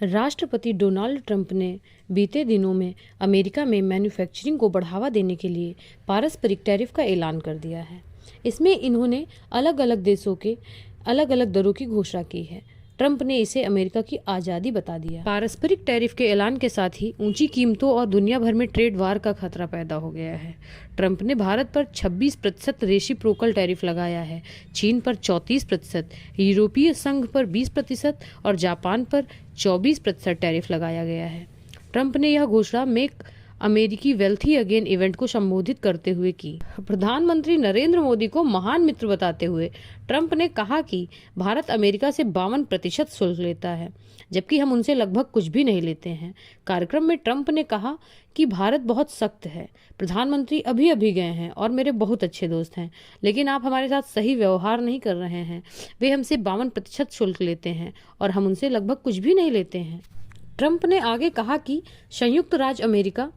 राष्ट्रपति Donald Trump ने बीते दिनों में अमेरिका में मैन्युफैक्चरिंग को बढ़ावा देने के लिए पारस्परिक टैरिफ का ऐलान कर दिया है। इसमें इन्होंने अलग अलग देशों के अलग अलग दरों की घोषणा की है। ट्रंप ने इसे अमेरिका की आज़ादी बता दिया। पारस्परिक टैरिफ के ऐलान के साथ ही ऊंची कीमतों और दुनिया भर में ट्रेड वार का खतरा पैदा हो गया है। ट्रंप ने भारत पर 26% रेसिप्रोकल टैरिफ लगाया है, चीन पर 34%, यूरोपीय संघ पर 20% और जापान पर 24% टैरिफ लगाया गया है। ट्रंप ने यह घोषणा मेक अमेरिकी वेल्थी अगेन इवेंट को संबोधित करते हुए की। प्रधानमंत्री नरेंद्र मोदी को महान मित्र बताते हुए ट्रंप ने कहा कि भारत अमेरिका से 52% शुल्क लेता है, जबकि हम उनसे लगभग कुछ भी नहीं लेते हैं। कार्यक्रम में ट्रंप ने कहा कि भारत बहुत सख्त है। प्रधानमंत्री अभी अभी गए हैं और मेरे बहुत अच्छे दोस्त हैं, लेकिन आप हमारे साथ सही व्यवहार नहीं कर रहे हैं। वे हमसे 52% शुल्क लेते हैं और हम उनसे लगभग कुछ भी नहीं लेते हैं। ट्रंप ने आगे कहा कि संयुक्त राज्य अमेरिका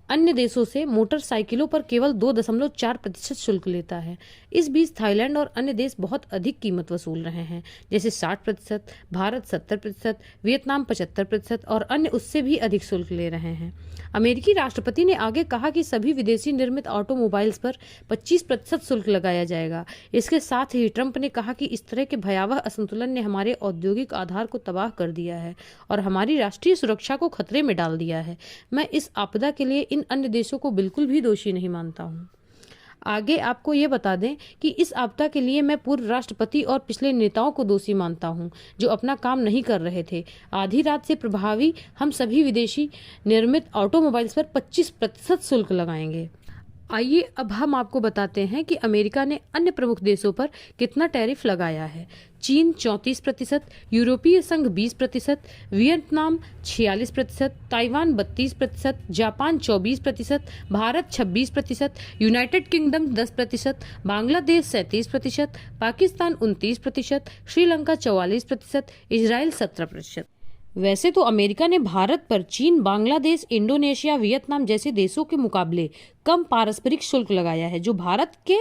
अन्य देशों से मोटरसाइकिलों पर केवल 2.4% शुल्क लेता है। इस बीच थाईलैंड और अन्य देश बहुत अधिक कीमत वसूल रहे हैं, जैसे 60%, भारत 70%, वियतनाम 75% और अन्य उससे भी अधिक शुल्क ले रहे हैं। अमेरिकी राष्ट्रपति ने आगे कहा कि सभी विदेशी निर्मित ऑटोमोबाइल्स पर 25% शुल्क लगाया जाएगा। इसके साथ ही ट्रंप ने कहा कि इस तरह के भयावह असंतुलन ने हमारे औद्योगिक आधार को तबाह कर दिया है और हमारी राष्ट्रीय सुरक्षा को खतरे में डाल दिया है। मैं इस आपदा के लिए इन अन्य देशों को बिल्कुल भी दोषी नहीं मानता हूं। आगे आपको ये बता दें कि इस आपदा के लिए मैं पूर्व राष्ट्रपति और पिछले नेताओं को दोषी मानता हूं, जो अपना काम नहीं कर रहे थे। आधी रात से प्रभावी हम सभी विदेशी निर्मित ऑटोमोबाइल्स पर 25% शुल्क लगाएंगे। आइए अब हम आपको बताते हैं कि अमेरिका ने अन्य प्रमुख देशों पर कितना टैरिफ लगाया है। चीन 34%, यूरोपीय संघ 20%, Vietnam 46%, Taiwan 32%, Japan 24%, Bharat 26%, United kingdom 10%, Bangladesh 37%, Pakistan 29%, Sri Lanka 44%, Israel 17%। वैसे तो अमेरिका ने भारत पर चीन, बांग्लादेश, इंडोनेशिया, वियतनाम जैसे देशों के मुकाबले कम पारस्परिक शुल्क लगाया है, जो भारत के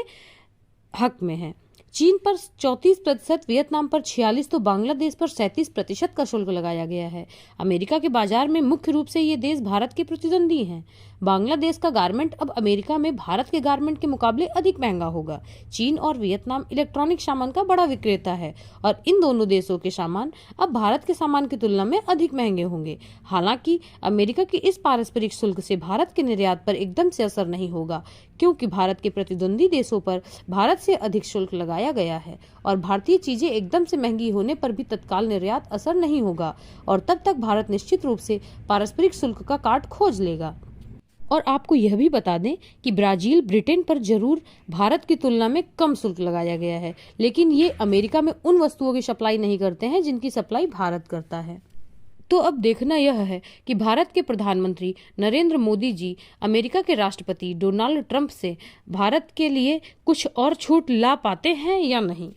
हक में है। चीन पर 34%, वियतनाम पर 46% तो बांग्लादेश पर 37% का शुल्क लगाया गया है। अमेरिका के बाजार में मुख्य रूप से ये देश भारत के प्रतिद्वंदी हैं। बांग्लादेश का गारमेंट अब अमेरिका में भारत के गारमेंट के मुकाबले अधिक महंगा होगा। चीन और वियतनाम इलेक्ट्रॉनिक सामान का बड़ा विक्रेता है और इन दोनों देशों के सामान अब भारत के सामान की तुलना में अधिक महंगे होंगे। हालांकि अमेरिका की इस पारस्परिक शुल्क से भारत के निर्यात पर एकदम से असर नहीं होगा, क्योंकि भारत के प्रतिद्वंदी देशों पर भारत से अधिक शुल्क लगाया गया है और भारतीय चीजें एकदम से महंगी होने पर भी तत्काल निर्यात असर नहीं होगा और तब तक भारत निश्चित रूप से पारस्परिक शुल्क का काट खोज लेगा। और आपको यह भी बता दें कि ब्राजील, ब्रिटेन पर जरूर भारत की तुलना में कम शुल्क लगाया गया है, लेकिन ये अमेरिका में उन वस्तुओं की सप्लाई नहीं करते हैं जिनकी सप्लाई भारत करता है। तो अब देखना यह है कि भारत के प्रधानमंत्री नरेंद्र मोदी जी अमेरिका के राष्ट्रपति डोनाल्ड ट्रंप से भारत के लिए कुछ और छूट ला पाते हैं या नहीं।